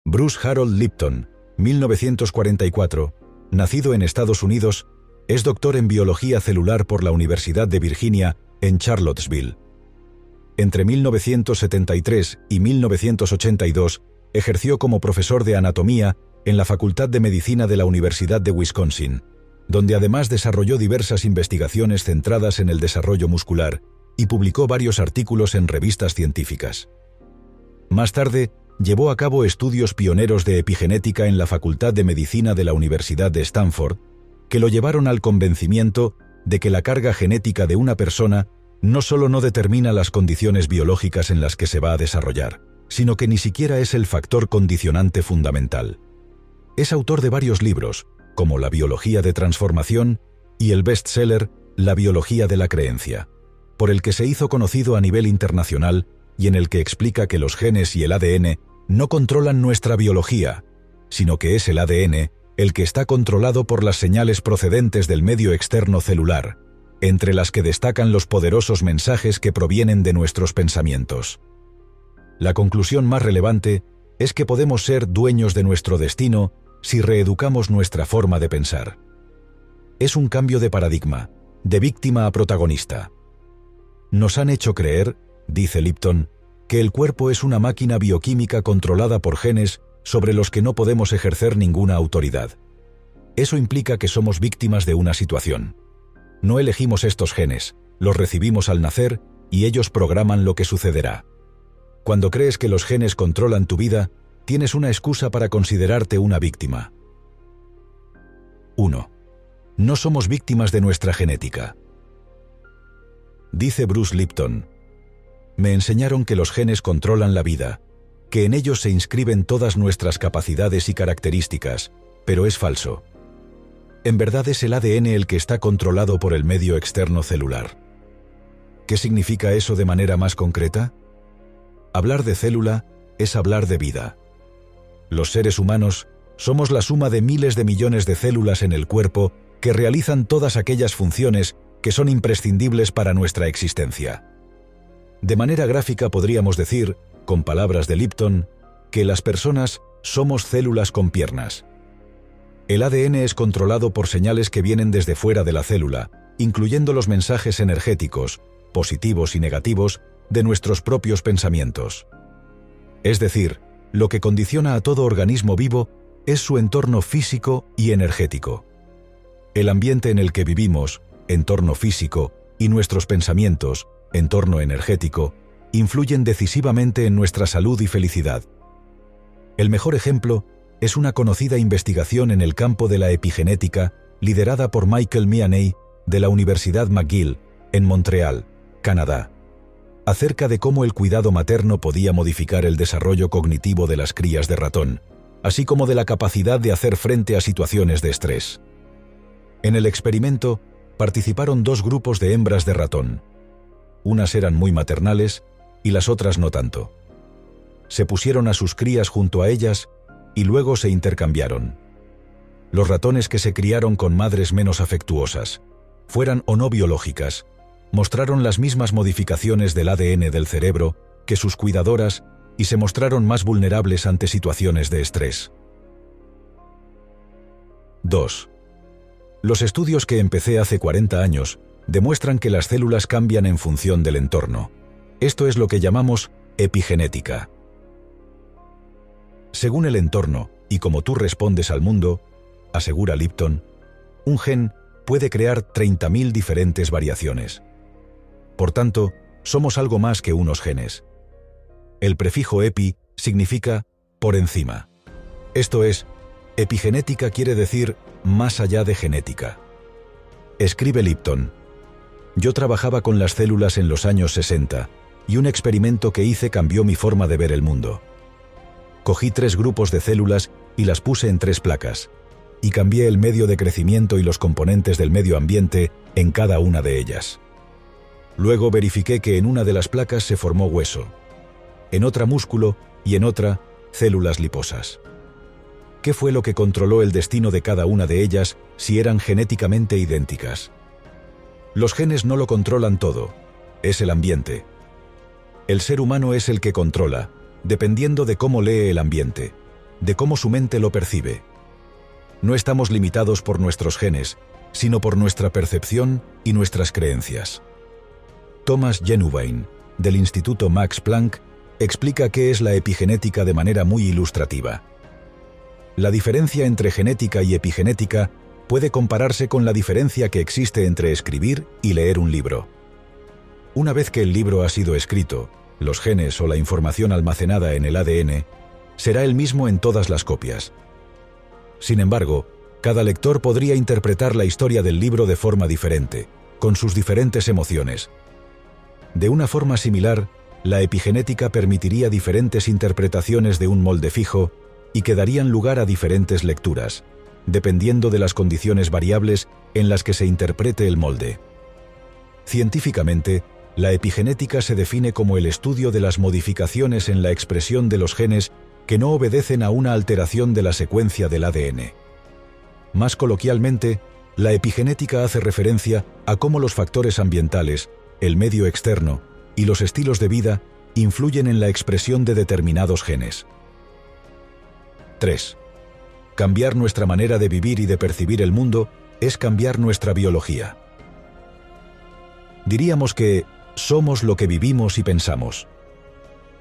Bruce Harold Lipton, 1944, nacido en Estados Unidos, es doctor en biología celular por la Universidad de Virginia en Charlottesville. Entre 1973 y 1982 ejerció como profesor de anatomía en la Facultad de Medicina de la Universidad de Wisconsin, donde además desarrolló diversas investigaciones centradas en el desarrollo muscular y publicó varios artículos en revistas científicas. Más tarde, llevó a cabo estudios pioneros de epigenética en la Facultad de Medicina de la Universidad de Stanford, que lo llevaron al convencimiento de que la carga genética de una persona no solo no determina las condiciones biológicas en las que se va a desarrollar, sino que ni siquiera es el factor condicionante fundamental. Es autor de varios libros, como La biología de transformación y el bestseller La biología de la creencia, por el que se hizo conocido a nivel internacional y en el que explica que los genes y el ADN no controlan nuestra biología, sino que es el ADN el que está controlado por las señales procedentes del medio externo celular, entre las que destacan los poderosos mensajes que provienen de nuestros pensamientos. La conclusión más relevante es que podemos ser dueños de nuestro destino si reeducamos nuestra forma de pensar. Es un cambio de paradigma, de víctima a protagonista. Nos han hecho creer, dice Lipton, que el cuerpo es una máquina bioquímica controlada por genes sobre los que no podemos ejercer ninguna autoridad. Eso implica que somos víctimas de una situación. No elegimos estos genes, los recibimos al nacer y ellos programan lo que sucederá. Cuando crees que los genes controlan tu vida, tienes una excusa para considerarte una víctima. 1. No somos víctimas de nuestra genética. Dice Bruce Lipton: me enseñaron que los genes controlan la vida, que en ellos se inscriben todas nuestras capacidades y características, pero es falso. En verdad es el ADN el que está controlado por el medio externo celular. ¿Qué significa eso de manera más concreta? Hablar de célula es hablar de vida. Los seres humanos somos la suma de miles de millones de células en el cuerpo que realizan todas aquellas funciones que son imprescindibles para nuestra existencia. De manera gráfica podríamos decir, con palabras de Lipton, que las personas somos células con piernas. El ADN es controlado por señales que vienen desde fuera de la célula, incluyendo los mensajes energéticos, positivos y negativos, de nuestros propios pensamientos. Es decir, lo que condiciona a todo organismo vivo es su entorno físico y energético. El ambiente en el que vivimos, entorno físico, y nuestros pensamientos, entorno energético, influyen decisivamente en nuestra salud y felicidad. El mejor ejemplo es una conocida investigación en el campo de la epigenética liderada por Michael Meaney de la Universidad McGill, en Montreal, Canadá, acerca de cómo el cuidado materno podía modificar el desarrollo cognitivo de las crías de ratón, así como de la capacidad de hacer frente a situaciones de estrés. En el experimento participaron dos grupos de hembras de ratón. Unas eran muy maternales y las otras no tanto. Se pusieron a sus crías junto a ellas y luego se intercambiaron. Los ratones que se criaron con madres menos afectuosas, fueran o no biológicas, mostraron las mismas modificaciones del ADN del cerebro que sus cuidadoras y se mostraron más vulnerables ante situaciones de estrés. 2. Los estudios que empecé hace 40 años demuestran que las células cambian en función del entorno. Esto es lo que llamamos epigenética. Según el entorno y como tú respondes al mundo, asegura Lipton, un gen puede crear 30.000 diferentes variaciones. Por tanto, somos algo más que unos genes. El prefijo epi significa por encima. Esto es, epigenética quiere decir más allá de genética. Escribe Lipton: yo trabajaba con las células en los años 60 y un experimento que hice cambió mi forma de ver el mundo. Cogí 3 grupos de células y las puse en 3 placas, y cambié el medio de crecimiento y los componentes del medio ambiente en cada una de ellas. Luego verifiqué que en una de las placas se formó hueso, en otra músculo y en otra células liposas. ¿Qué fue lo que controló el destino de cada una de ellas si eran genéticamente idénticas? Los genes no lo controlan todo, es el ambiente. El ser humano es el que controla, dependiendo de cómo lee el ambiente. de cómo su mente lo percibe. No estamos limitados por nuestros genes, sino por nuestra percepción y nuestras creencias. Thomas Genuwein, del Instituto Max Planck, explica qué es la epigenética de manera muy ilustrativa. La diferencia entre genética y epigenética puede compararse con la diferencia que existe entre escribir y leer un libro. Una vez que el libro ha sido escrito, los genes o la información almacenada en el ADN será el mismo en todas las copias. Sin embargo, cada lector podría interpretar la historia del libro de forma diferente, con sus diferentes emociones. De una forma similar, la epigenética permitiría diferentes interpretaciones de un molde fijo y que darían lugar a diferentes lecturas, dependiendo de las condiciones variables en las que se interprete el molde. Científicamente, la epigenética se define como el estudio de las modificaciones en la expresión de los genes que no obedecen a una alteración de la secuencia del ADN. Más coloquialmente, la epigenética hace referencia a cómo los factores ambientales, el medio externo y los estilos de vida influyen en la expresión de determinados genes. 3. Cambiar nuestra manera de vivir y de percibir el mundo es cambiar nuestra biología. Diríamos que somos lo que vivimos y pensamos.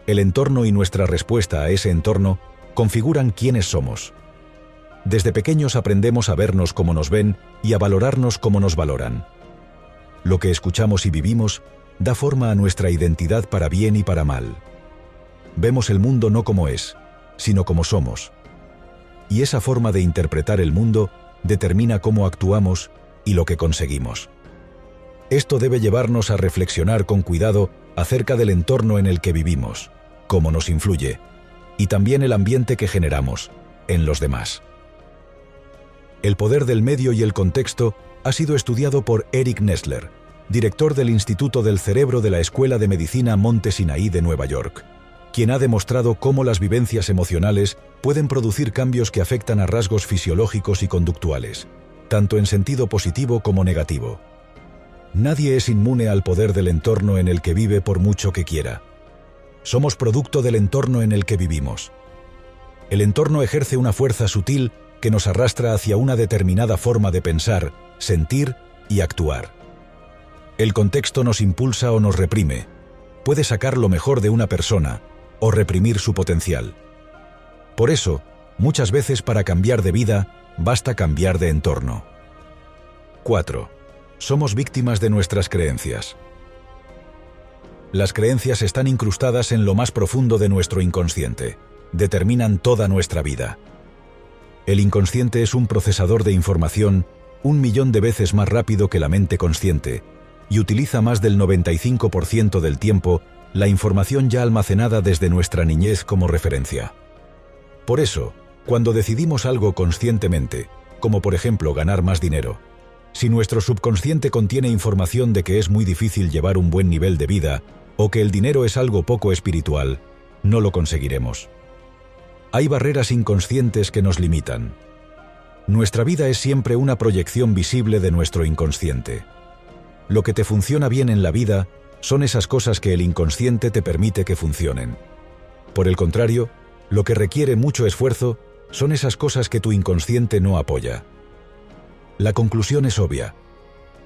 El entorno y nuestra respuesta a ese entorno configuran quiénes somos. Desde pequeños aprendemos a vernos como nos ven y a valorarnos como nos valoran. Lo que escuchamos y vivimos da forma a nuestra identidad para bien y para mal. Vemos el mundo no como es, sino como somos. Y esa forma de interpretar el mundo determina cómo actuamos y lo que conseguimos. Esto debe llevarnos a reflexionar con cuidado acerca del entorno en el que vivimos, cómo nos influye, y también el ambiente que generamos en los demás. El poder del medio y el contexto ha sido estudiado por Eric Nestler, director del Instituto del Cerebro de la Escuela de Medicina Monte Sinaí de Nueva York, quien ha demostrado cómo las vivencias emocionales pueden producir cambios que afectan a rasgos fisiológicos y conductuales, tanto en sentido positivo como negativo. Nadie es inmune al poder del entorno en el que vive por mucho que quiera. Somos producto del entorno en el que vivimos. El entorno ejerce una fuerza sutil que nos arrastra hacia una determinada forma de pensar, sentir y actuar. El contexto nos impulsa o nos reprime, puede sacar lo mejor de una persona o reprimir su potencial. Por eso, muchas veces para cambiar de vida, basta cambiar de entorno. 4. Somos víctimas de nuestras creencias. Las creencias están incrustadas en lo más profundo de nuestro inconsciente. Determinan toda nuestra vida. El inconsciente es un procesador de información 1.000.000 de veces más rápido que la mente consciente y utiliza más del 95% del tiempo la información ya almacenada desde nuestra niñez como referencia. Por eso, cuando decidimos algo conscientemente, como por ejemplo ganar más dinero, si nuestro subconsciente contiene información de que es muy difícil llevar un buen nivel de vida o que el dinero es algo poco espiritual, no lo conseguiremos. Hay barreras inconscientes que nos limitan. Nuestra vida es siempre una proyección visible de nuestro inconsciente. Lo que te funciona bien en la vida son esas cosas que el inconsciente te permite que funcionen. Por el contrario, lo que requiere mucho esfuerzo son esas cosas que tu inconsciente no apoya. La conclusión es obvia.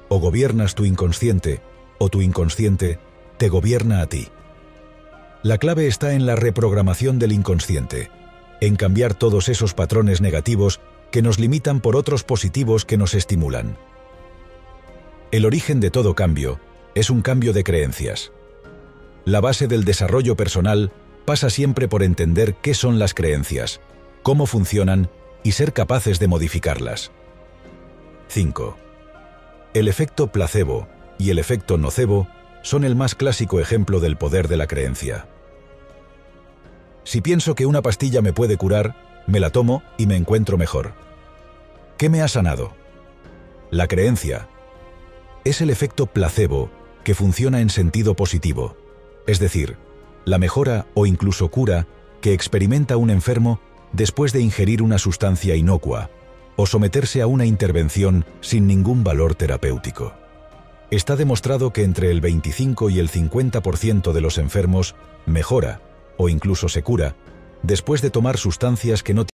O gobiernas tu inconsciente, o tu inconsciente te gobierna a ti. La clave está en la reprogramación del inconsciente, en cambiar todos esos patrones negativos que nos limitan por otros positivos que nos estimulan. El origen de todo cambio es un cambio de creencias. La base del desarrollo personal pasa siempre por entender qué son las creencias, cómo funcionan y ser capaces de modificarlas. 5. El efecto placebo y el efecto nocebo son el más clásico ejemplo del poder de la creencia. Si pienso que una pastilla me puede curar, me la tomo y me encuentro mejor. ¿Qué me ha sanado? La creencia. Es el efecto placebo que funciona en sentido positivo, es decir, la mejora o incluso cura que experimenta un enfermo después de ingerir una sustancia inocua o someterse a una intervención sin ningún valor terapéutico. Está demostrado que entre el 25 y el 50% de los enfermos mejora, o incluso se cura, Después de tomar sustancias que no